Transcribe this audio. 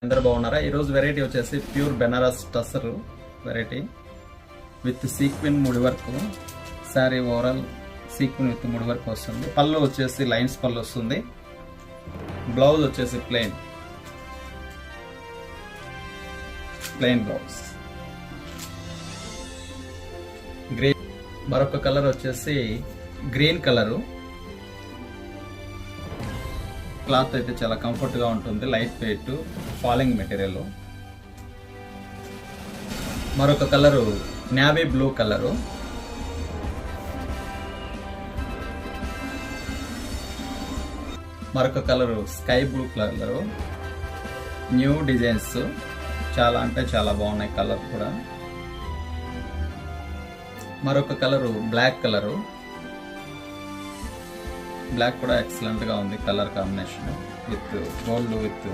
అందరూ బాగున్నారా? ఈరోజు వెరైటీ వచ్చేసి pure Benaras tussar variety with sequin ముడి work. Sari overall sequin with ముడి వర్క్ వస్తుంది. పళ్ళు వచ్చేసి లైన్స్ పళ్ళు వస్తుంది. బ్లౌజ్ వచ్చేసి ప్లెయిన్ బ్లౌజ్. గ్రీన్ మరొక కలర్ వచ్చేసి గ్రీన్ కలరు. క్లాత్ అయితే చాలా కంఫర్ట్ గా ఉంటుంది, లైట్ వెయిట్, ఫాలింగ్ మెటీరియల్. మరొక కలరు నేవీ బ్లూ కలరు. మరొక colour sky blue colour. New designs చాలా అంటే చాలా బాగున్నాయి కలర్ కూడా. మరొక కలరు బ్లాక్ కలరు. బ్లాక్ కూడా ఎక్సలెంట్ గా ఉంది colour combination with gold with